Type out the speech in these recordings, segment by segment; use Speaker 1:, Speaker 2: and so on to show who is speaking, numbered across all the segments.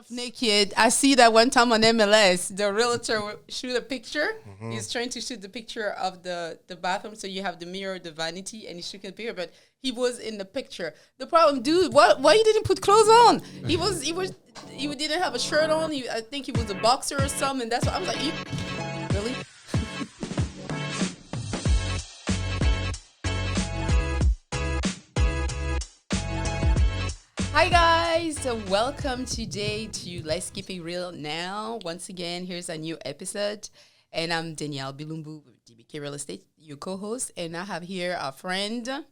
Speaker 1: half naked. I see that one time on MLS, the realtor shoot a picture. He's trying to shoot the picture of the bathroom, so you have the mirror, the vanity, and he's shooting the picture. But he was in the picture. The problem, dude, why you didn't put clothes on? He didn't have a shirt on. I think he was a boxer or something. That's what I was like. Really? Hi guys, so welcome today to Let's Keep It Real Now. Once again, here's a new episode, and I'm Danielle Bilumbu with DBK Real Estate, your co-host, and I have here our friend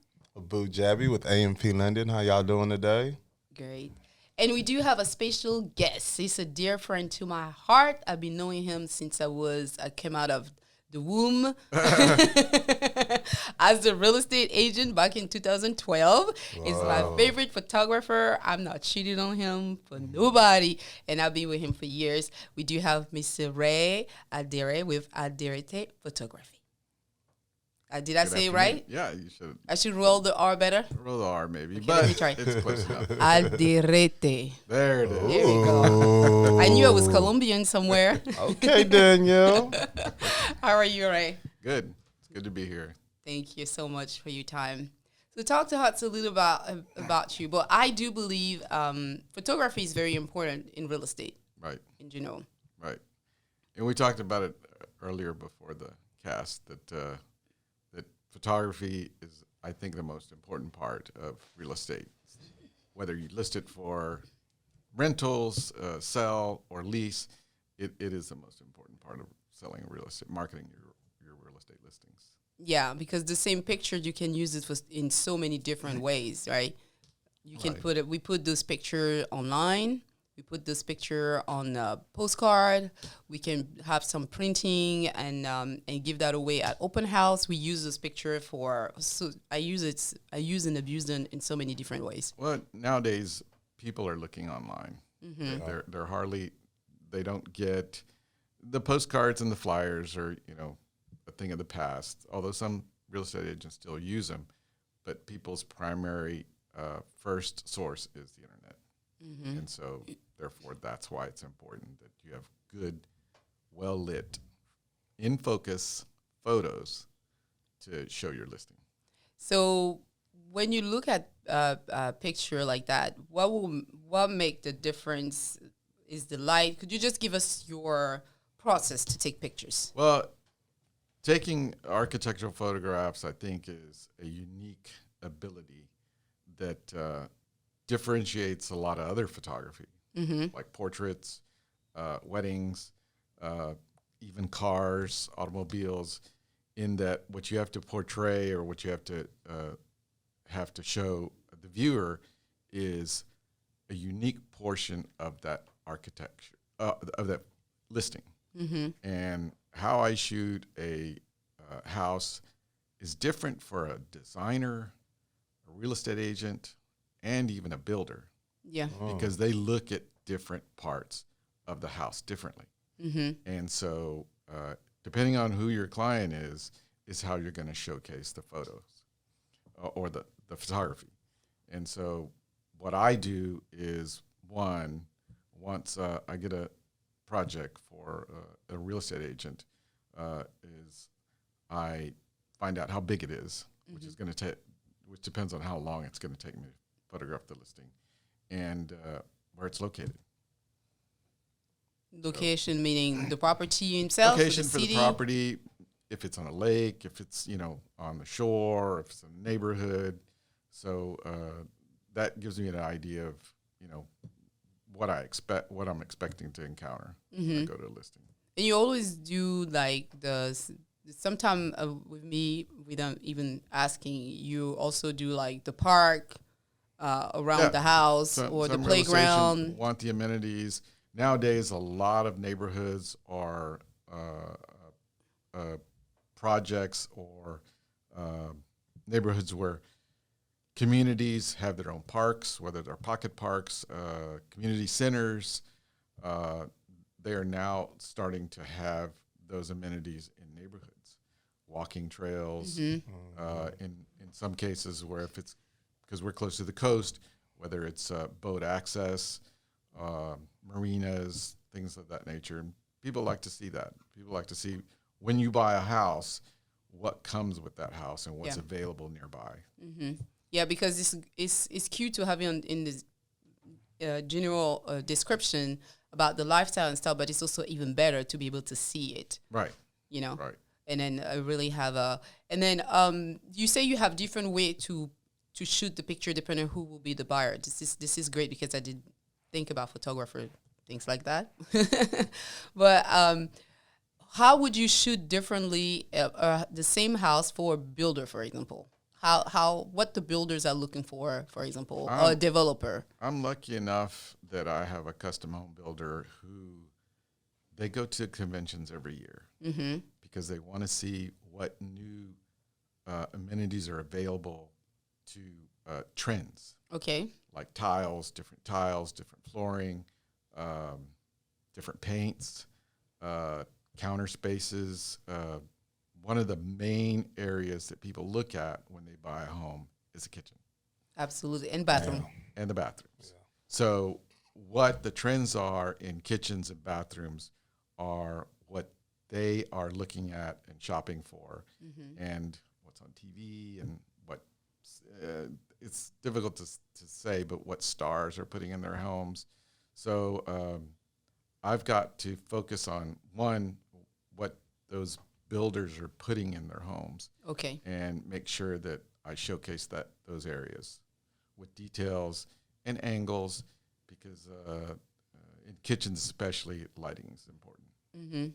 Speaker 2: Jabbie with AMP London. How y'all doing today?
Speaker 1: Great. And we do have a special guest. He's a dear friend to my heart. I've been knowing him since I came out of the womb as the real estate agent back in 2012. Wow. He's my favorite photographer. I'm not cheating on him for nobody, and I've been with him for years. We do have Mr. Raymond Alderete with Alderete Photography. Did I say it right?
Speaker 3: Yeah, you should.
Speaker 1: I should roll the R better?
Speaker 3: Roll the R maybe,
Speaker 1: okay,
Speaker 3: but
Speaker 1: let me try.
Speaker 3: It's close enough.
Speaker 1: Alderete.
Speaker 3: There it is.
Speaker 1: There we go. I knew I was Colombian somewhere.
Speaker 2: Okay, Danielle.
Speaker 1: How are you, Ray?
Speaker 3: Good. It's good to be here.
Speaker 1: Thank you so much for your time. So talk to us a little about you. But I do believe photography is very important in real estate.
Speaker 3: Right.
Speaker 1: In general.
Speaker 3: Right. And we talked about it earlier before the cast that photography is, I think, the most important part of real estate. Whether you list it for rentals, sell, or lease, it is the most important part of selling real estate, marketing your real estate listings.
Speaker 1: Yeah, because the same picture, you can use it in so many different ways, right? You can put it. We put this picture online. We put this picture on a postcard. We can have some printing and give that away at open house. We use this picture I use and abuse it in so many different ways.
Speaker 3: Well, nowadays people are looking online. Mm-hmm. They don't get the postcards and the flyers are, a thing of the past. Although some real estate agents still use them, but people's primary first source is the internet. Mm-hmm. And so, therefore, that's why it's important that you have good, well-lit, in-focus photos to show your listing.
Speaker 1: So, when you look at a picture like that, what make the difference? Is the light? Could you just give us your process to take pictures?
Speaker 3: Well, taking architectural photographs, I think, is a unique ability that differentiates a lot of other photography, like portraits, weddings, even cars, automobiles, in that what you have to portray or what you have to show the viewer is a unique portion of that architecture, of that listing. Mm-hmm. And how I shoot a house is different for a designer, a real estate agent, and even a builder. Yeah. Because they look at different parts of the house differently. Mm-hmm. And so depending on who your client is how you're going to showcase the photos or the photography. And so what I do is, once I get a project for a real estate agent, is I find out how big it is, which is going to take, which depends on how long it's going to take me to photograph the listing, and where it's located.
Speaker 1: Location meaning the property itself?
Speaker 3: Location for the property, if it's on a lake, if it's, on the shore, if it's a neighborhood. So that gives me an idea of, what I'm expecting to encounter when I go to a listing.
Speaker 1: And you always do sometime with me, without even asking, you also do like the park, around the house or the playground.
Speaker 3: Want the amenities. Nowadays, a lot of neighborhoods are projects or neighborhoods where communities have their own parks, whether they're pocket parks, community centers. They are now starting to have those amenities in neighborhoods, walking trails. Mm-hmm. In some cases, where if it's because we're close to the coast, whether it's boat access, marina marinas, things of that nature. And people like to see that. People like to see when you buy a house, what comes with that house and what's available nearby.
Speaker 1: Yeah, because it's cute to have it in this general description about the lifestyle and stuff, but it's also even better to be able to see it.
Speaker 3: Right.
Speaker 1: You know.
Speaker 3: Right.
Speaker 1: And then really have a. And then you say you have different way to shoot the picture depending on who will be the buyer. This is great because I did think about photographer things like that. But how would you shoot differently the same house for a builder, for example? What the builders are looking for example, or a developer?
Speaker 3: I'm lucky enough that I have a custom home builder who they go to conventions every year because they want to see what new amenities are available to trends.
Speaker 1: Okay.
Speaker 3: Like tiles, different flooring, different paints, counter spaces. One of the main areas that people look at when they buy a home is the kitchen.
Speaker 1: Absolutely. And bathroom.
Speaker 3: And the bathrooms. Yeah. So what the trends are in kitchens and bathrooms are what they are looking at and shopping for, and what's on TV and what it's difficult to say, but what stars are putting in their homes. So I've got to focus on, one, what those builders are putting in their homes.
Speaker 1: Okay.
Speaker 3: And make sure that I showcase those areas with details and angles, because in kitchens especially, lighting is important.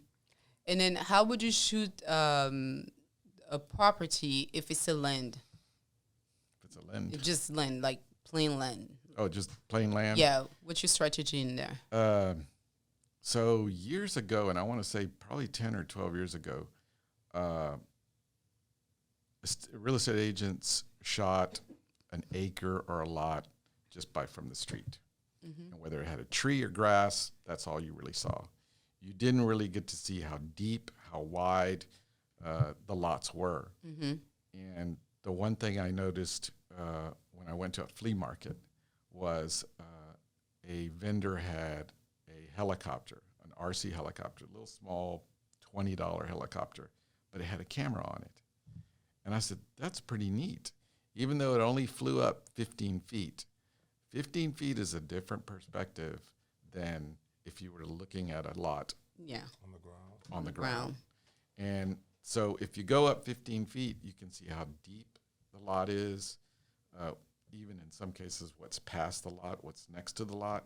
Speaker 1: And then how would you shoot a property if it's a land?
Speaker 3: If it's a land?
Speaker 1: It's just land, like plain land.
Speaker 3: Oh, just plain land?
Speaker 1: Yeah. What's your strategy in there?
Speaker 3: So years ago, and I want to say probably 10 or 12 years ago, real estate agents shot an acre or a lot just from the street. And whether it had a tree or grass, that's all you really saw. You didn't really get to see how deep, how wide the lots were. And the one thing I noticed when I went to a flea market was a vendor had a helicopter, an RC helicopter, a little small $20 helicopter, but it had a camera on it. And I said, that's pretty neat. Even though it only flew up 15 feet. 15 feet is a different perspective than if you were looking at a lot on the ground. And so if you go up 15 feet, you can see how deep the lot is, even in some cases what's past the lot, what's next to the lot.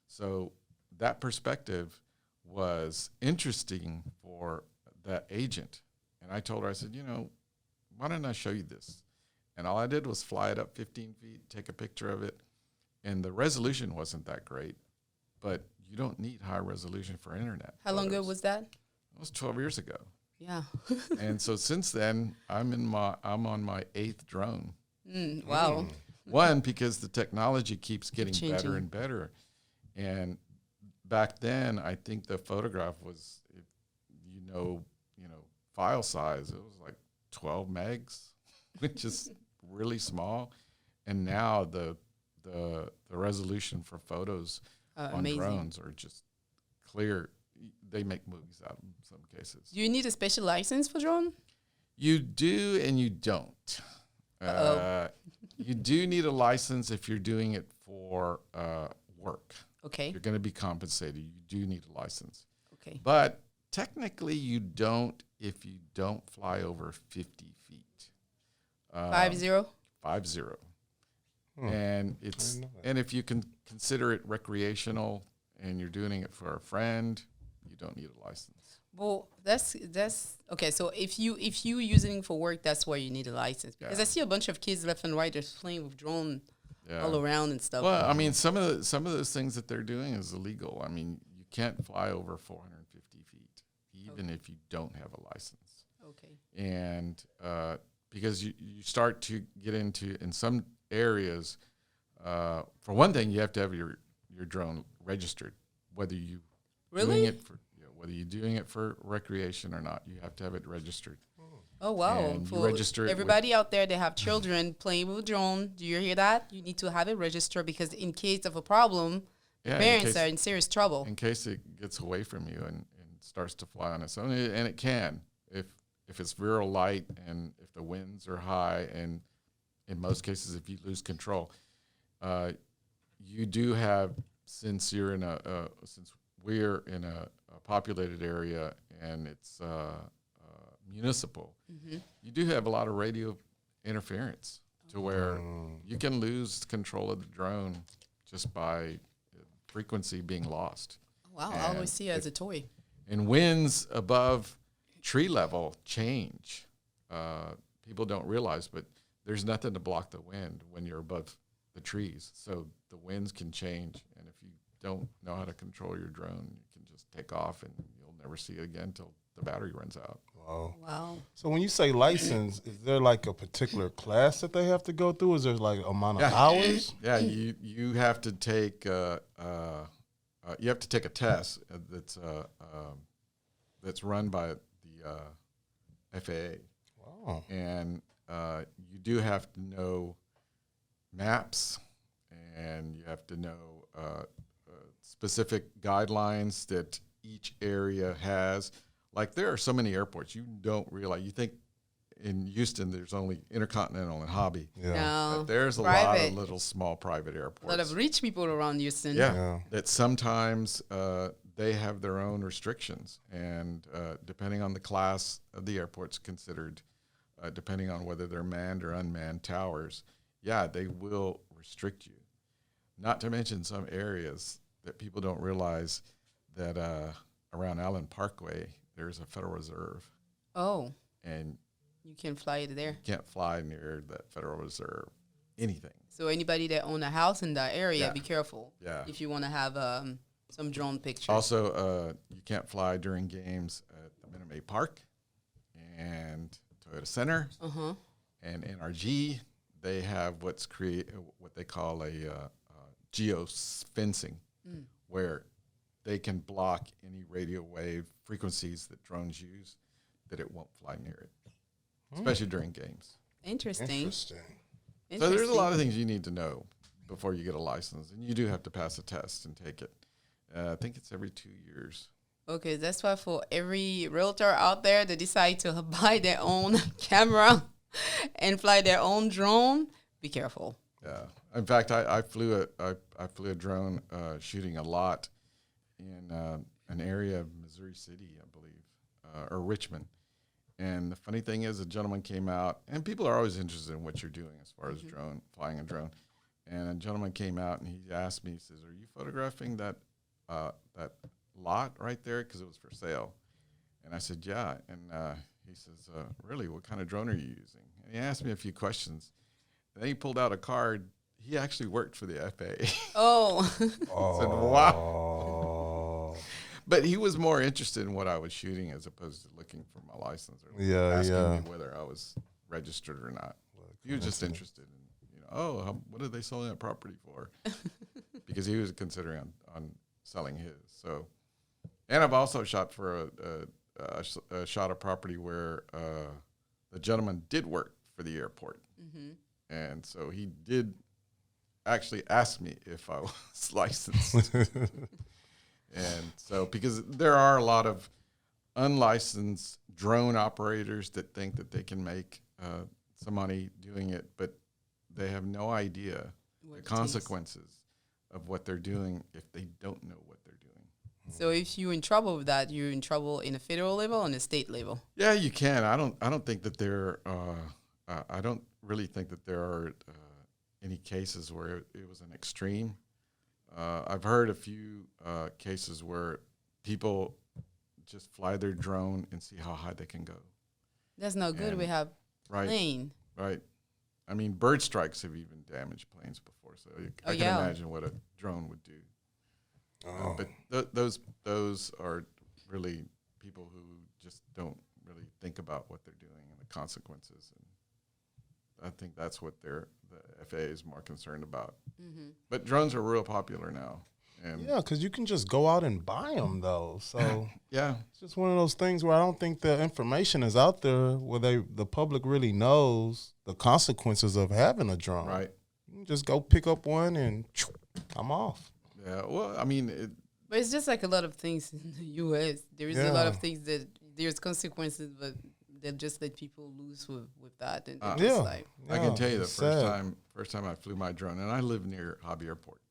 Speaker 3: So that perspective was interesting for that agent. And I told her, I said, why don't I show you this? And all I did was fly it up 15 feet, take a picture of it. And the resolution wasn't that great, but you don't need high resolution for internet.
Speaker 1: How long ago was that?
Speaker 3: It was 12 years ago.
Speaker 1: Yeah.
Speaker 3: And so since then, I'm on my 8th drone.
Speaker 1: Wow.
Speaker 3: One, because the technology keeps getting
Speaker 1: Changing.
Speaker 3: better and better. And back then, I think the photograph was, file size, it was like 12 megs, which is really small. And now the resolution for photos on
Speaker 1: amazing.
Speaker 3: drones are just clear. They make movies out in some cases.
Speaker 1: Do you need a special license for drone?
Speaker 3: You do and you don't. You do need a license if you're doing it for work.
Speaker 1: Okay.
Speaker 3: You're going to be compensated. You do need a license.
Speaker 1: Okay.
Speaker 3: But technically you don't if you don't fly over 50 feet.
Speaker 1: 50?
Speaker 3: 50. And if you can consider it recreational and you're doing it for a friend, you don't need a license.
Speaker 1: Well, that's okay. So if you using it for work, that's why you need a license. Because I see a bunch of kids left and right just playing with drone all around and stuff.
Speaker 3: Well, I mean, some of those things that they're doing is illegal. I mean, you can't fly over 450 feet, even if you don't have a license.
Speaker 1: Okay.
Speaker 3: And because you start to get into, in some areas, for one thing, you have to have your drone registered, whether you doing it for whether you're doing it for recreation or not. You have to have it registered.
Speaker 1: Oh wow!
Speaker 3: And
Speaker 1: For
Speaker 3: you register it
Speaker 1: everybody out there that have children playing with drone, do you hear that? You need to have it registered because in case of a problem, Parents are in serious trouble.
Speaker 3: In case it gets away from you and starts to fly on its own. And it can, if it's real light and if the winds are high, and in most cases, if you lose control. You do have, since we're in a populated area and it's municipal, you do have a lot of radio interference to where you can lose control of the drone just by frequency being lost.
Speaker 1: Wow, I always see it as a toy.
Speaker 3: And winds above tree level change. People don't realize, but there's nothing to block the wind when you're above the trees. So the winds can change. And if you don't know how to control your drone, you can just take off and you'll never see it again until the battery runs out.
Speaker 2: Wow. So when you say license, is there like a particular class that they have to go through? Is there like amount of hours?
Speaker 3: Yeah, you have to take a test that's run by the FAA.
Speaker 2: Wow.
Speaker 3: And you do have to know maps, and you have to know specific guidelines that each area has. Like, there are so many airports you don't realize. You think in Houston there's only Intercontinental and Hobby.
Speaker 2: Yeah.
Speaker 1: No,
Speaker 3: but there's a lot of little small private airports.
Speaker 1: A lot of rich people around Houston.
Speaker 3: Yeah. That sometimes they have their own restrictions, and depending on the class of the airport's considered, depending on whether they're manned or unmanned towers, they will restrict you. Not to mention some areas that people don't realize that around Allen Parkway, there's a Federal Reserve.
Speaker 1: Oh.
Speaker 3: And
Speaker 1: you can't fly it there.
Speaker 3: You can't fly near that Federal Reserve, anything.
Speaker 1: So anybody that own a house in that area, be careful.
Speaker 3: Yeah.
Speaker 1: If you want to have some drone pictures.
Speaker 3: Also, you can't fly during games at the Minute Maid Park and Toyota Center and NRG. They have what they call a geofencing, where they can block any radio wave frequencies that drones use, that it won't fly near it, especially during games.
Speaker 1: Interesting.
Speaker 3: So there's a lot of things you need to know before you get a license, and you do have to pass a test and take it. I think it's every 2 years.
Speaker 1: Okay, that's why for every realtor out there that decide to buy their own camera and fly their own drone, be careful.
Speaker 3: Yeah. In fact, I flew a drone shooting a lot in an area of Missouri City, I believe, or Richmond. And the funny thing is, a gentleman came out, and people are always interested in what you're doing as far as flying a drone. And a gentleman came out and he asked me, he says, "Are you photographing that lot right there?" Because it was for sale. And I said, "Yeah." And he says, "Really, what kind of drone are you using?" And he asked me a few questions. And then he pulled out a card. He actually worked for the FAA.
Speaker 1: Oh.
Speaker 3: I said, wow. But he was more interested in what I was shooting as opposed to looking for my license or asking me whether I was registered or not. He was just interested in, what are they selling that property for? Because he was considering on selling his. So, and I've also shot for a property where the gentleman did work for the airport. And so he did actually ask me if I was licensed. And so, because there are a lot of unlicensed drone operators that think that they can make some money doing it, but they have no idea the consequences of what they're doing if they don't know what they're doing.
Speaker 1: So if you're in trouble with that, you're in trouble in a federal level and a state level.
Speaker 3: Yeah, you can. I don't think that there. I don't really think that there are any cases where it was an extreme. I've heard a few cases where people just fly their drone and see how high they can go.
Speaker 1: That's no good. We have plane.
Speaker 3: Right. I mean, bird strikes have even damaged planes before, so I can imagine what a drone would do. But those are really people who just don't really think about what they're doing and the consequences. And I think that's what the FAA is more concerned about. But drones are real popular now. And
Speaker 2: because you can just go out and buy them, though. So
Speaker 3: it's
Speaker 2: just one of those things where I don't think the information is out there where the public really knows the consequences of having a drone.
Speaker 3: Right.
Speaker 2: You can just go pick up one and I'm off.
Speaker 3: Yeah. Well, I mean,
Speaker 1: But it's just like a lot of things in the U.S. There is a lot of things that there's consequences, but they'll just let people loose with that. And they're just like,
Speaker 3: I can tell you the first time I flew my drone, and I live near Jabbie Airport.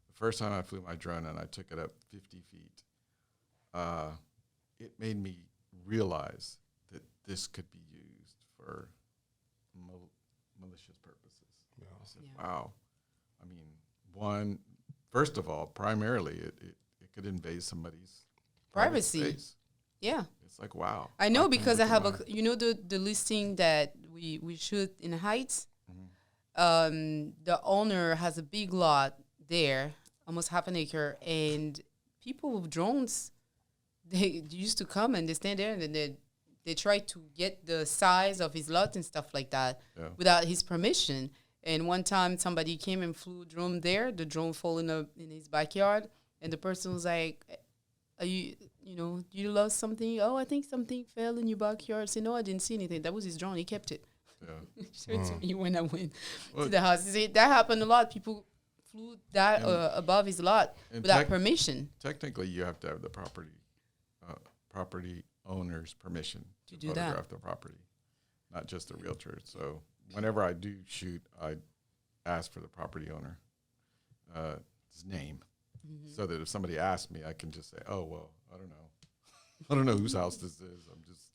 Speaker 3: The first time I flew my drone and I took it up 50 feet, it made me realize that this could be used for malicious purposes. Yeah. I said, wow. I mean, first of all, primarily, it could invade somebody's
Speaker 1: privacy.
Speaker 3: Space.
Speaker 1: Yeah.
Speaker 3: It's like, wow.
Speaker 1: I know because I have the listing that we shoot in the Heights. Mm-hmm. The owner has a big lot there, almost half an acre, and people with drones, they used to come and they stand there and then they try to get the size of his lot and stuff like that without his permission. And one time somebody came and flew a drone there. The drone fell in his backyard, and the person was like, "Are you lost something? Oh, I think something fell in your backyard." I said, "No, I didn't see anything. That was his drone. He kept it." Yeah. Showed to me when I went to the house. He said that happened a lot. People flew that above his lot without permission.
Speaker 3: Technically, you have to have the property owner's permission to photograph the property, not just the realtor. So whenever I do shoot, I ask for the property owner, his name, so that if somebody asks me, I can just say, "Oh, well, I don't know. I don't know whose house this is. I'm just,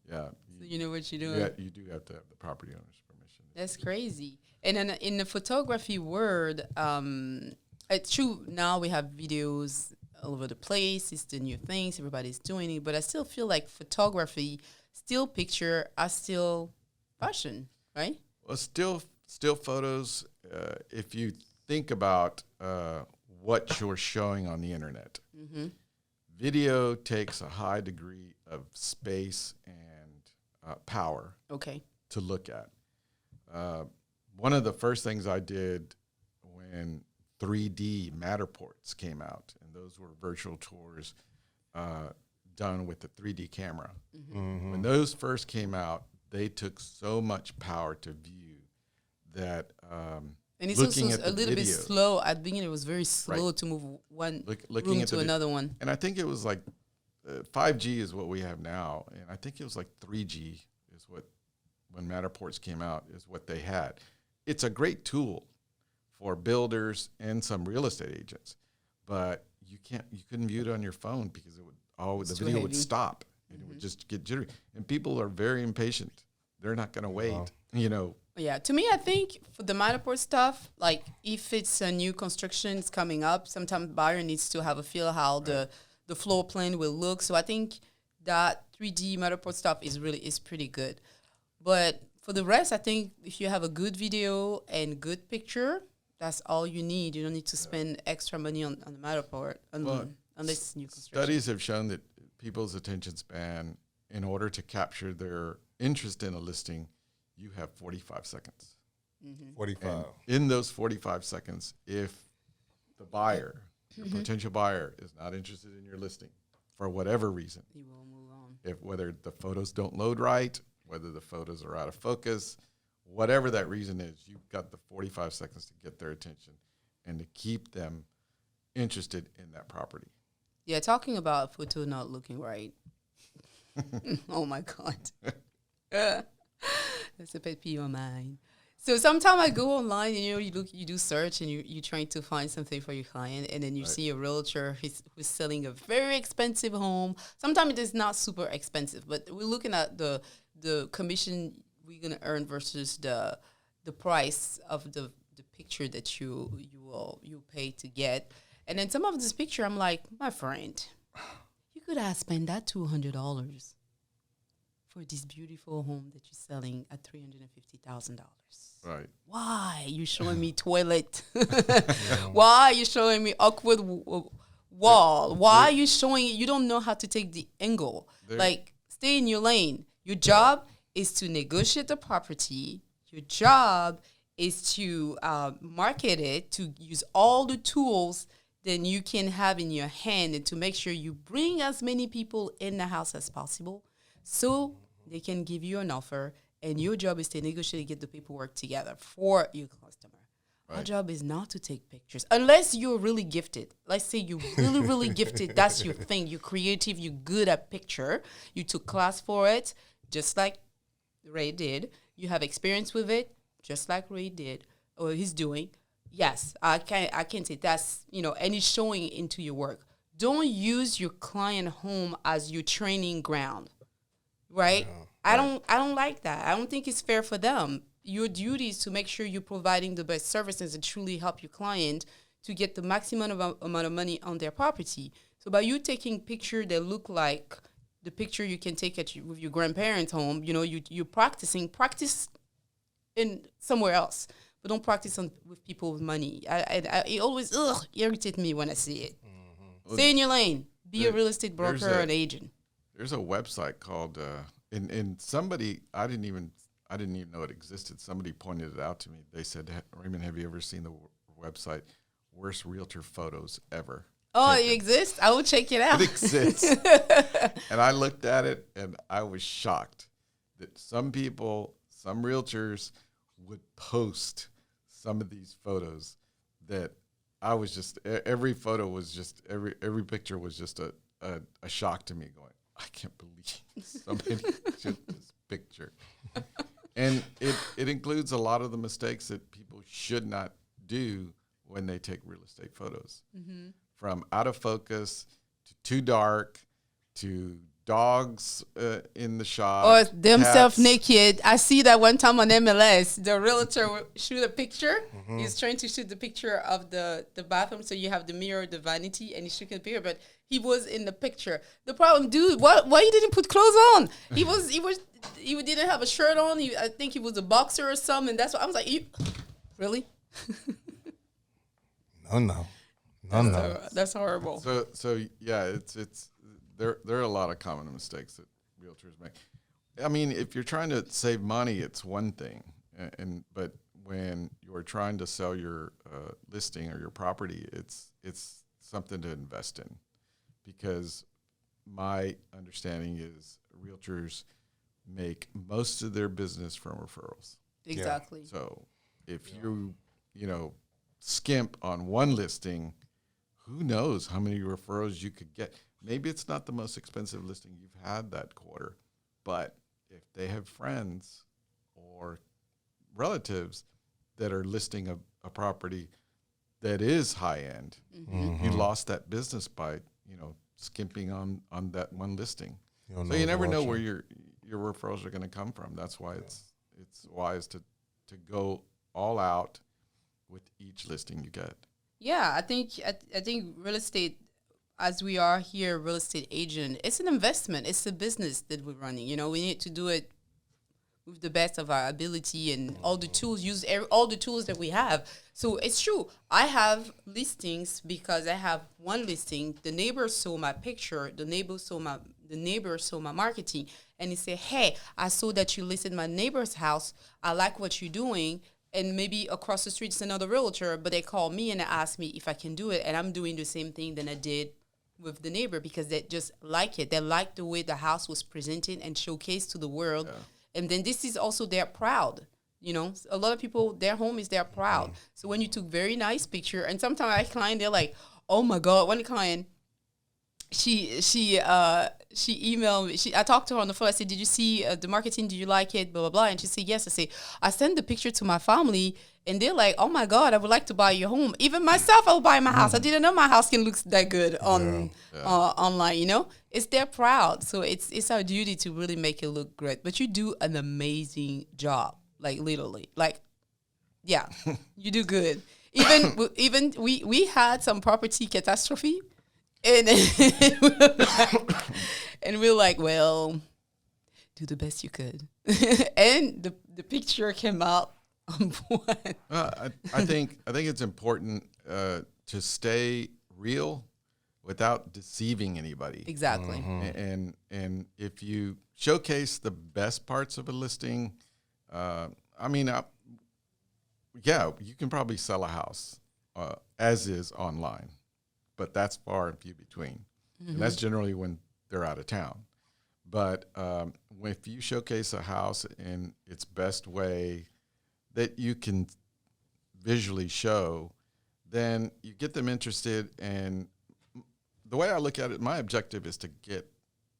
Speaker 3: So
Speaker 1: you know what you're doing.
Speaker 3: Yeah, you do have to have the property owner's permission.
Speaker 1: That's crazy. And then in the photography world, it's true. Now we have videos all over the place. It's the new things. Everybody's doing it. But I still feel like photography, still picture, are still fashion, right?
Speaker 3: Well, still photos. If you think about what you're showing on the internet, video takes a high degree of space and power. To look at. One of the first things I did when 3D Matterports came out, and those were virtual tours done with the 3D camera. When those first came out, they took so much power to view that
Speaker 1: and it's also a little bit slow. At the beginning, it was very slow to move one room to another one.
Speaker 3: And I think it was like 5G is what we have now, and I think it was like 3G is what, when Matterports came out, is what they had. It's a great tool for builders and some real estate agents, but you couldn't view it on your phone because the video would stop and it would just get jittery. And people are very impatient. They're not going to wait,
Speaker 1: Yeah, to me, I think for the Matterport stuff, like if it's a new construction is coming up, sometimes buyer needs to have a feel how the floor plan will look. So I think that 3D Matterport stuff is pretty good. But for the rest, I think if you have a good video and good picture, that's all you need. You don't need to spend extra money on the Matterport unless new construction.
Speaker 3: Studies have shown that people's attention span, in order to capture their interest in a listing, you have 45 seconds.
Speaker 2: 45.
Speaker 3: And in those 45 seconds, if the buyer, your potential buyer, is not interested in your listing for whatever reason,
Speaker 1: you will move on.
Speaker 3: Whether the photos don't load right, whether the photos are out of focus, whatever that reason is, you've got the 45 seconds to get their attention and to keep them interested in that property.
Speaker 1: Yeah, talking about photo not looking right. Oh, my God. That's a pet peeve of mine. So sometimes I go online and, you do search and you're trying to find something for your client, and then you see a realtor who's selling a very expensive home. Sometimes it is not super expensive, but we're looking at the commission we're going to earn versus the price of the picture that you pay to get. And then some of this picture, I'm like, my friend, you could have spent that $200 for this beautiful home that you're selling at $350,000.
Speaker 3: Right.
Speaker 1: Why are you showing me toilet? Why are you showing me awkward wall? Why are you showing you don't know how to take the angle? Stay in your lane. Your job is to negotiate the property. Your job is to market it, to use all the tools that you can have in your hand, and to make sure you bring as many people in the house as possible so they can give you an offer. And your job is to negotiate and get the paperwork together for your customer. Our job is not to take pictures unless you're really gifted. Let's say you're really, really gifted. That's your thing. You're creative. You're good at picture. You took class for it, just like Ray did. You have experience with it, just like Ray did, or he's doing. Yes, I can say that's, and it's showing into your work. Don't use your client home as your training ground, right? Yeah, I don't like that. I don't think it's fair for them. Your duty is to make sure you're providing the best services and truly help your client to get the maximum amount of money on their property. So by you taking pictures that look like the picture you can take with your grandparents' home, you're practice in somewhere else, but don't practice with people with money. It always irritates me when I see it. Mm-hmm. Stay in your lane. Be a real estate broker or an agent. There's
Speaker 3: a website called, and somebody, I didn't even know it existed. Somebody pointed it out to me. They said, Raymond, have you ever seen the website Worst Realtor Photos Ever?
Speaker 1: Oh, it exists? I will check it out.
Speaker 3: It exists. And I looked at it, and I was shocked that some realtors would post some of these photos that I was just, every photo was just, every picture was just a shock to me, going, I can't believe somebody took this picture. And it includes a lot of the mistakes that people should not do when they take real estate photos. Mm-hmm. From out of focus to too dark to dogs in the shot. Or
Speaker 1: themselves naked. I see that one time on MLS. The realtor will shoot a picture. Mm-hmm. He's trying to shoot the picture of the bathroom. So you have the mirror, the vanity, and he's shooting the picture. But he was in the picture. The problem, dude, why you didn't put clothes on? He didn't have a shirt on. I think he was a boxer or something. And that's what I was like, really?
Speaker 2: No.
Speaker 1: That's horrible.
Speaker 3: So yeah, it's there are a lot of common mistakes that realtors make. I mean, if you're trying to save money, it's one thing, but when you're trying to sell your listing or your property, it's something to invest in, because my understanding is realtors make most of their business from referrals.
Speaker 1: Exactly.
Speaker 3: Yeah. So if you skimp on one listing, who knows how many referrals you could get. Maybe it's not the most expensive listing you've had that quarter, but if they have friends or relatives that are listing a property that is high end, mm-hmm. you lost that business by skimping on that one listing. So you never know where your referrals are going to come from. That's why it's wise to go all out with each listing you get.
Speaker 1: Yeah, I think real estate, as we are here, real estate agent, it's an investment. It's a business that we're running. We need to do it with the best of our ability and all the tools. Use all the tools that we have. So it's true. I have listings because I have one listing. The neighbor saw my picture. The neighbor saw my marketing, and he said, "Hey, I saw that you listed my neighbor's house. I like what you're doing." And maybe across the street is another realtor, but they call me and they ask me if I can do it. And I'm doing the same thing that I did with the neighbor, because they just like it. They like the way the house was presented and showcased to the world. Yeah. And then this is also their proud. A lot of people, their home is their proud. Mm-hmm. So when you took very nice picture, and sometimes I client, they're like, oh my God, one client, she emailed me. I talked to her on the phone. I said, did you see the marketing? Did you like it? Blah, blah, blah. And she said, yes. I say, I sent the picture to my family, and they're like, oh my God, I would like to buy your home. Even myself, I will buy my house. I didn't know my house can look that good online, It's they're proud. So it's our duty to really make it look great. But you do an amazing job, like literally. Like, yeah, you do good. Even we had some property catastrophe. And we're like, well, do the best you could. And the picture came out on point.
Speaker 3: I think it's important to stay real without deceiving anybody.
Speaker 1: Exactly.
Speaker 3: Mm-hmm. And if you showcase the best parts of a listing, you can probably sell a house as is online. But that's far and few between. Mm-hmm. And that's generally when they're out of town. But if you showcase a house in its best way that you can visually show, then you get them interested. And the way I look at it, my objective is to get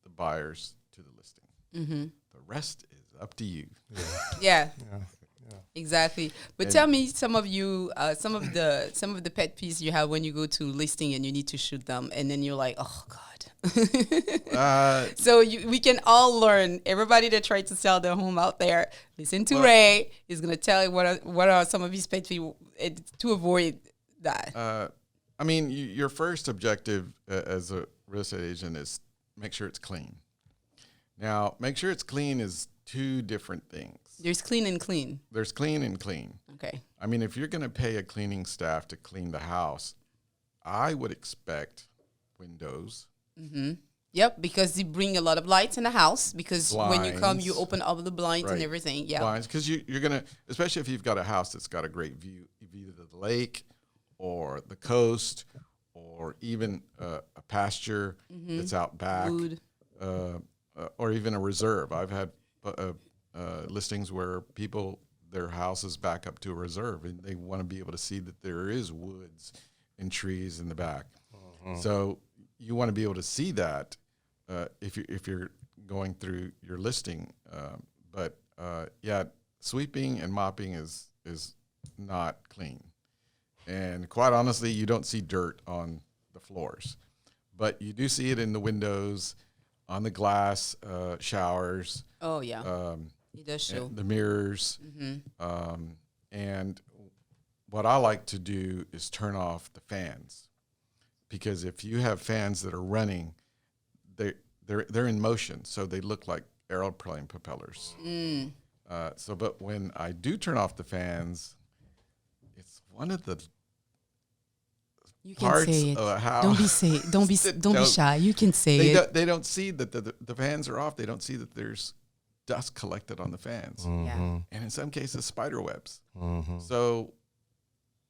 Speaker 3: the buyers to the listing.
Speaker 1: Mm-hmm.
Speaker 3: The rest is up to you.
Speaker 1: Yeah. Exactly. But tell me some of the pet peeves you have when you go to listing and you need to shoot them, and then you're like, oh God. So we can all learn. Everybody that tried to sell their home out there, listen to Ray. He's gonna tell you what are some of his pet peeves to avoid that.
Speaker 3: I mean, your first objective as a real estate agent is make sure it's clean. Now, make sure it's clean is two different things.
Speaker 1: There's clean and clean.
Speaker 3: There's clean and clean.
Speaker 1: Okay.
Speaker 3: I mean, if you're going to pay a cleaning staff to clean the house, I would expect windows.
Speaker 1: Mm-hmm. Yep, because you bring a lot of lights in the house. Because
Speaker 3: blinds,
Speaker 1: when you come, you open all the blinds
Speaker 3: right.
Speaker 1: and everything. Yeah.
Speaker 3: Blinds, because you're going to, especially if you've got a house that's got a great view of either the lake or the coast or even a pasture that's out back.
Speaker 1: Food.
Speaker 3: Or even a reserve. I've had listings where people, their house is back up to a reserve, and they want to be able to see that there is woods and trees in the back. So you want to be able to see that if you're going through your listing. But sweeping and mopping is not clean, and quite honestly, you don't see dirt on the floors, but you do see it in the windows, on the glass showers.
Speaker 1: Oh, yeah. It does show.
Speaker 3: The mirrors. Mm-hmm. And what I like to do is turn off the fans, because if you have fans that are running, they're in motion, so they look like aeroplane propellers. But when I do turn off the fans, it's one of the
Speaker 1: you can say it. Don't be shy. You can say it.
Speaker 3: They don't see that the fans are off. They don't see that there's dust collected on the fans.
Speaker 2: Mm-hmm.
Speaker 1: Yeah.
Speaker 3: And in some cases, spider webs.
Speaker 2: Mm-hmm.
Speaker 3: So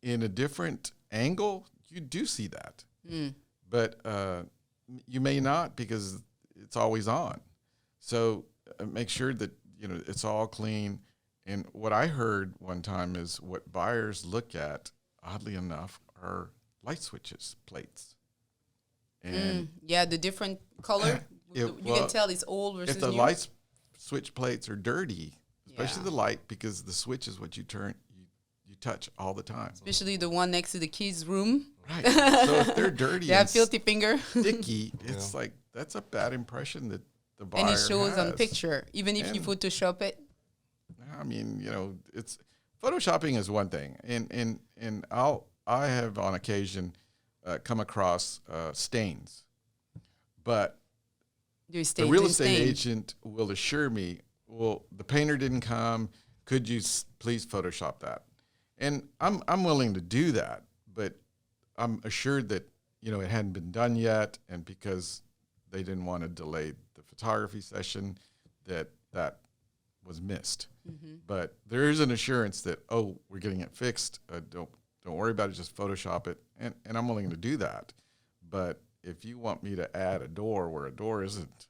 Speaker 3: in a different angle, you do see that. But you may not, because it's always on. So make sure that it's all clean. And what I heard one time is what buyers look at, oddly enough, are light switches plates. And
Speaker 1: the different color. You can tell it's old versus
Speaker 3: if the
Speaker 1: new.
Speaker 3: light switch plates are dirty, especially the light, because the switch is what you touch all the time.
Speaker 1: Especially the one next to the kids' room.
Speaker 3: Right. So if they're dirty,
Speaker 1: they have filthy finger.
Speaker 3: sticky, it's like that's a bad impression that the buyer
Speaker 1: and it shows
Speaker 3: has.
Speaker 1: on picture, even if you Photoshop it.
Speaker 3: I mean, it's Photoshopping is one thing, and I have on occasion come across stains, but the real estate agent will assure me, well, the painter didn't come. Could you please Photoshop that? And I'm willing to do that, but I'm assured that it hadn't been done yet, and because they didn't want to delay the photography session, that was missed. Mm-hmm. But there is an assurance that we're getting it fixed. Don't worry about it. Just Photoshop it, and I'm willing to do that. But if you want me to add a door where a door isn't,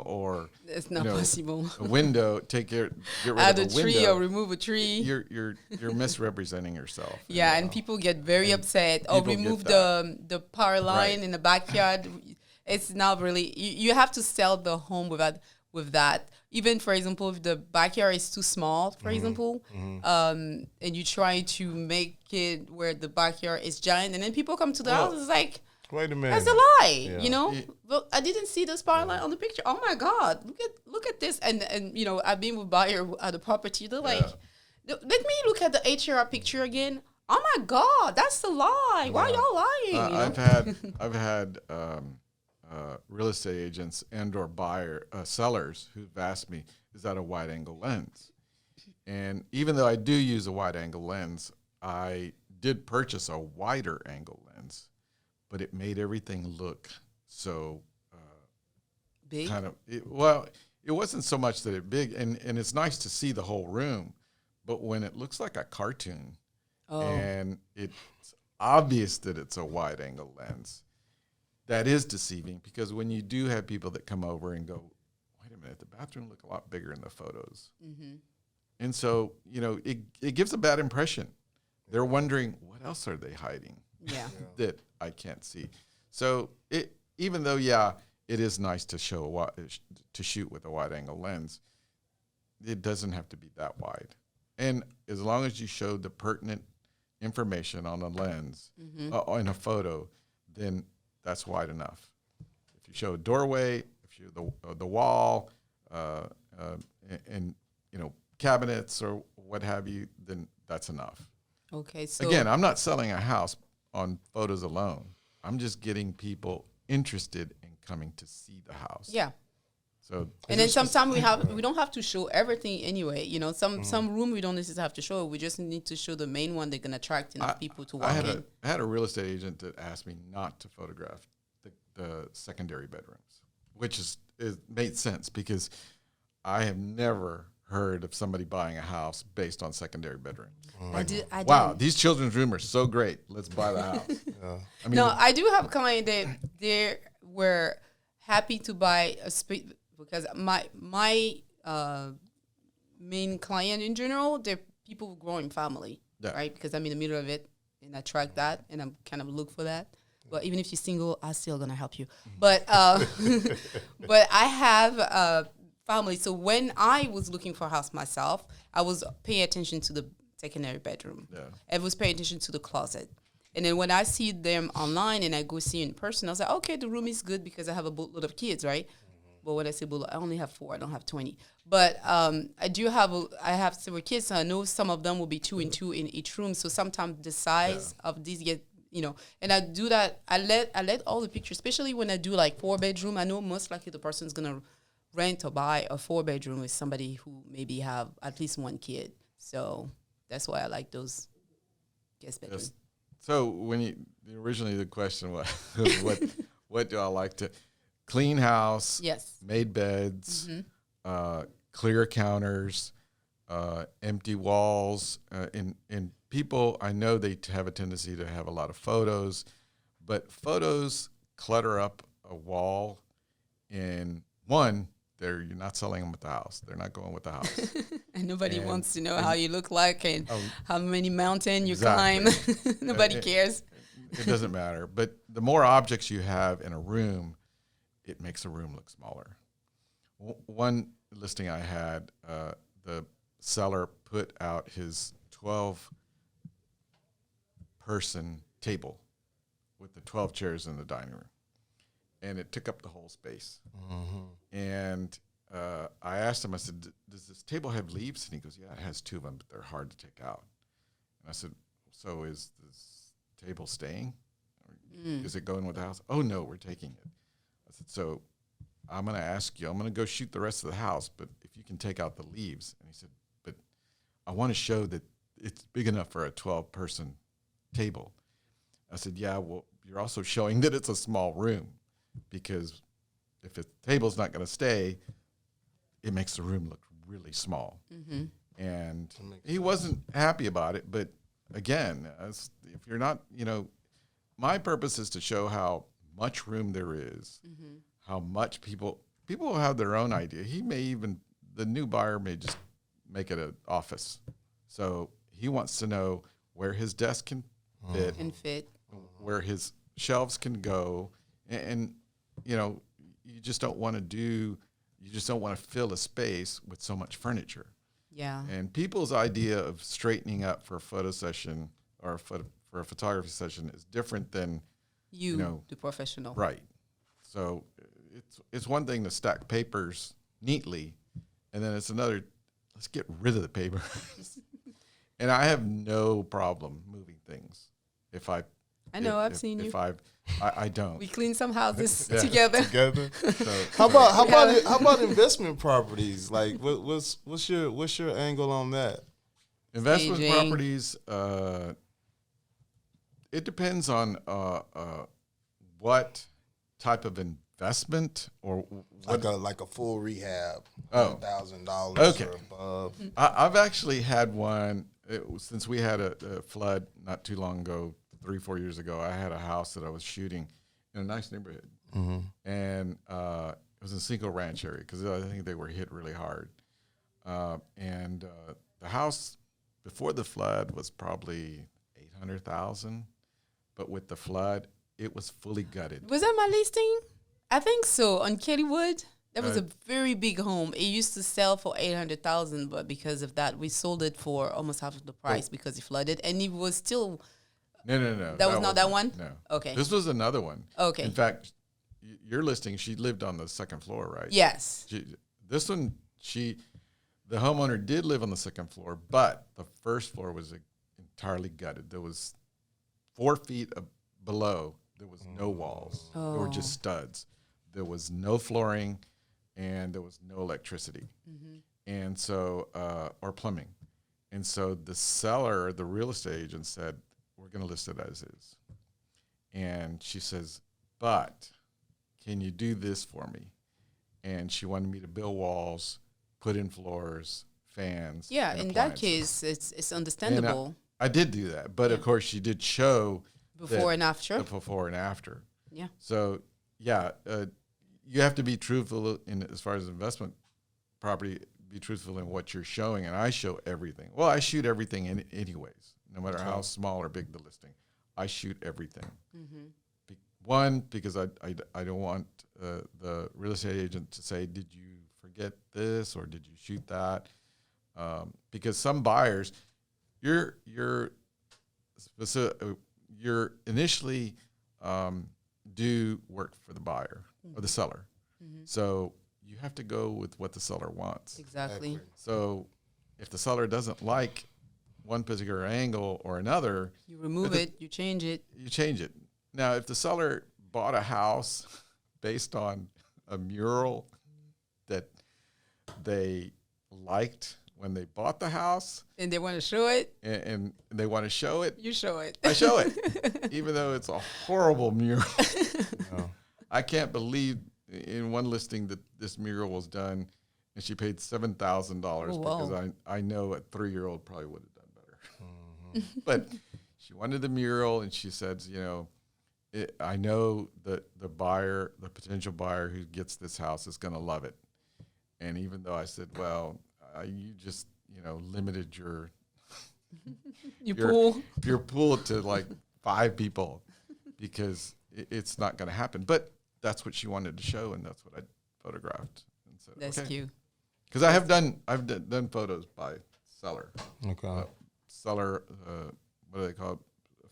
Speaker 3: or
Speaker 1: it's not possible,
Speaker 3: a window, get rid
Speaker 1: add
Speaker 3: of a
Speaker 1: tree
Speaker 3: window,
Speaker 1: or remove a tree.
Speaker 3: You're misrepresenting yourself.
Speaker 1: Yeah, and people get very upset. Or remove the power line in the backyard. It's not really. You have to sell the home with that. Even, for example, if the backyard is too small, for example, and you try to make it where the backyard is giant, and then people come to the house, it's like,
Speaker 2: wait a minute,
Speaker 1: that's a lie, Well, I didn't see the power line on the picture. Oh my God, look at this, and I've been with buyer at the property. They're like, let me look at the HRR picture again. Oh my God, that's a lie. Why y'all lying?
Speaker 3: I've had real estate agents and or sellers who've asked me, is that a wide angle lens? And even though I do use a wide angle lens, I did purchase a wider angle lens, but it made everything look so
Speaker 1: big.
Speaker 3: It wasn't so much that it big, and it's nice to see the whole room, but when it looks like a cartoon, and it's obvious that it's a wide angle lens, that is deceiving, because when you do have people that come over and go, wait a minute, the bathroom look a lot bigger in the photos. Mm-hmm. And so, it gives a bad impression. They're wondering, what else are they hiding that I can't see? So even though, it is nice to shoot with a wide-angle lens, it doesn't have to be that wide. And as long as you show the pertinent information on a lens, in a photo, then that's wide enough. If you show a doorway, if you show the wall, and cabinets or what have you, then that's enough.
Speaker 1: Okay. So
Speaker 3: again, I'm not selling a house on photos alone. I'm just getting people interested in coming to see the house.
Speaker 1: Yeah.
Speaker 3: So
Speaker 1: and then sometimes we don't have to show everything anyway. Some room we don't necessarily have to show. We just need to show the main one that can attract enough people to walk in.
Speaker 3: I had a real estate agent that asked me not to photograph the secondary bedrooms, which made sense because I have never heard of somebody buying a house based on secondary bedroom.
Speaker 1: I did.
Speaker 3: These children's rooms are so great. Let's buy the house.
Speaker 1: I do have a client that they were happy to buy a space because my main client in general, they're people with growing family, right? Because I'm in the middle of it and I track that and I'm kind of look for that. But even if you're single, I'm still gonna help you. But but I have family. So when I was looking for a house myself, I was paying attention to the secondary bedroom. Yeah. I was paying attention to the closet. And then when I see them online and I go see in person, I was like, okay, the room is good because I have a boatload of kids, right? But when I say boatload, I only have 4. I don't have 20. But I have several kids, so I know some of them will be 2 and 2 in each room. So sometimes the size of these get, and I do that. I let all the pictures, especially when I do like 4-bedroom. I know most likely the person's gonna rent or buy a 4-bedroom with somebody who maybe have at least 1 kid. So that's why I like those guest bedrooms.
Speaker 3: Yes. So originally the question was, what do I like to clean house?
Speaker 1: Yes.
Speaker 3: Made beds, clear counters, empty walls. And people, I know they have a tendency to have a lot of photos, but photos clutter up a wall. And one, you're not selling them with the house. They're not going with the house.
Speaker 1: And nobody wants to know how you look like and how many mountains you climb. Nobody cares.
Speaker 3: It doesn't matter. But the more objects you have in a room, it makes a room look smaller. One listing I had, the seller put out his 12-person table with the 12 chairs in the dining room. And it took up the whole space. Mm-hmm. And I asked him, I said, does this table have leaves? And he goes, yeah, it has 2 of them, but they're hard to take out. And I said, so is this table staying? Is it going with the house? Oh, no, we're taking it. I said, so I'm going to ask you, I'm going to go shoot the rest of the house, but if you can take out the leaves. And he said, but I want to show that it's big enough for a 12-person table. I said, yeah, well, you're also showing that it's a small room. Because if the table's not going to stay, it makes the room look really small. Mm-hmm. And he wasn't happy about it. But again, if you're not, my purpose is to show how much room there is, how much people will have their own idea. The new buyer may just make it an office. So he wants to know where his desk can fit, where his shelves can go. And you just don't want to fill a space with so much furniture. Yeah. And people's idea of straightening up for a photo session or for a photography session is different than
Speaker 1: the professional.
Speaker 3: Right. So it's one thing to stack papers neatly, and then it's another, let's get rid of the paper. And I have no problem moving things I've seen you. I don't.
Speaker 1: We clean some houses together.
Speaker 2: So, how about investment properties? Like, what's your angle on that?
Speaker 3: Investment properties. It depends on what type of investment or
Speaker 2: like a full rehab, $1,000 or above.
Speaker 3: I've actually had one since we had a flood not too long ago. 3-4 years ago, I had a house that I was shooting in a nice neighborhood, and it was in Cinco Ranch area because I think they were hit really hard. And the house before the flood was probably $800,000, but with the flood, it was fully gutted.
Speaker 1: Was that my listing? I think so. On Kellywood, that was a very big home. It used to sell for $800,000, but because of that, we sold it for almost half of the price because it flooded, and it was still.
Speaker 3: No.
Speaker 1: That was not that one?
Speaker 3: No.
Speaker 1: Okay.
Speaker 3: This was another one.
Speaker 1: Okay.
Speaker 3: In fact, your listing, she lived on the second floor, right?
Speaker 1: Yes.
Speaker 3: This one, the homeowner did live on the second floor, but the first floor was entirely gutted. There was 4 feet below. There was no walls. There were just studs. There was no flooring, and there was no electricity, and so or plumbing. And so the seller, the real estate agent, said, "We're going to list it as is." And she says, "But can you do this for me?" And she wanted me to build walls, put in floors, fans.
Speaker 1: Yeah, in that case, it's understandable.
Speaker 3: And I did do that, but of course, she did show
Speaker 1: before and after.
Speaker 3: The before and after.
Speaker 1: Yeah.
Speaker 3: So you have to be truthful as far as investment property. Be truthful in what you're showing, and I show everything. Well, I shoot everything anyways, no matter how small or big the listing. I shoot everything. One, because I don't want the real estate agent to say, "Did you forget this or did you shoot that?" Because some buyers, you're initially do work for the buyer or the seller, so you have to go with what the seller wants.
Speaker 1: Exactly.
Speaker 3: So if the seller doesn't like one particular angle or another,
Speaker 1: you remove it, you change it.
Speaker 3: You change it. Now, if the seller bought a house based on a mural that they liked when they bought the house,
Speaker 1: and they want to show it,
Speaker 3: and they want to show it,
Speaker 1: you show it.
Speaker 3: I show it, even though it's a horrible mural. I can't believe in one listing that this mural was done, and she paid $7,000 because I know a 3-year-old probably would have done better. But she wanted the mural, and she said, I know that the potential buyer who gets this house is going to love it. And even though I said, well, you just, limited your pool to like 5 people because it's not going to happen. But that's what she wanted to show, and that's what I photographed. And so,
Speaker 1: that's cute.
Speaker 3: Because I've done photos by seller.
Speaker 2: Okay.
Speaker 3: Seller, what do they call it?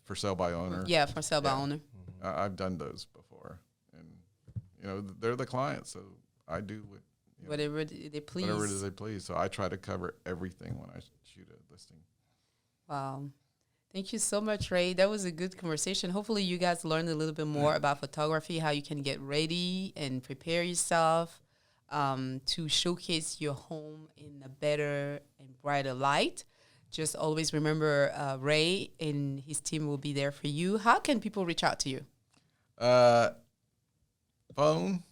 Speaker 3: For sale by owner.
Speaker 1: Yeah, for sale by owner.
Speaker 3: I've done those before, and they're the client, so I do
Speaker 1: whatever they please.
Speaker 3: Whatever it is they please. So I try to cover everything when I shoot a listing.
Speaker 1: Wow. Thank you so much, Ray. That was a good conversation. Hopefully you guys learned a little bit more about photography, how you can get ready and prepare yourself to showcase your home in a better and brighter light. Just always remember Ray and his team will be there for you. How can people reach out to you?
Speaker 3: Phone.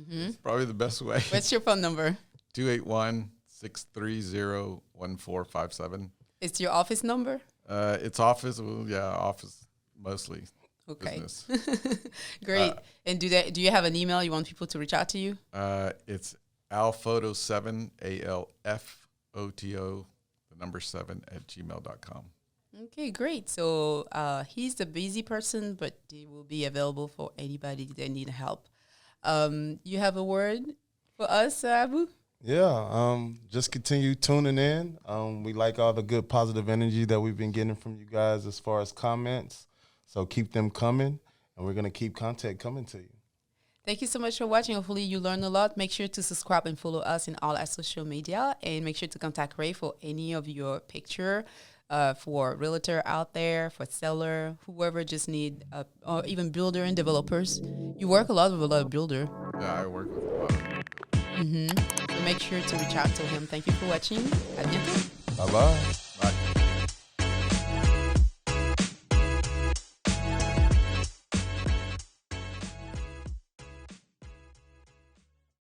Speaker 3: It's probably the best way.
Speaker 1: What's your phone number?
Speaker 3: 281-630-1457.
Speaker 1: It's your office number?
Speaker 3: It's office. Well, office mostly.
Speaker 1: Okay.
Speaker 3: Business.
Speaker 1: Great. And do you have an email you want people to reach out to you?
Speaker 3: It's alphoto7, ALFOTO, the number 7 @gmail.com.
Speaker 1: Okay, great. So he's the busy person, but he will be available for anybody that need help. You have a word for us, Abu?
Speaker 2: Yeah, just continue tuning in. We like all the good positive energy that we've been getting from you guys as far as comments. So keep them coming, and we're going to keep content coming to you.
Speaker 1: Thank you so much for watching. Hopefully you learned a lot. Make sure to subscribe and follow us in all our social media, and make sure to contact Ray for any of your picture, for realtor out there, for seller, whoever just need, or even builder and developers. You work a lot with a lot of builder.
Speaker 3: Yeah, I work with a lot of people.
Speaker 1: So make sure to reach out to him. Thank you for watching. À bientôt.
Speaker 2: Bye-bye.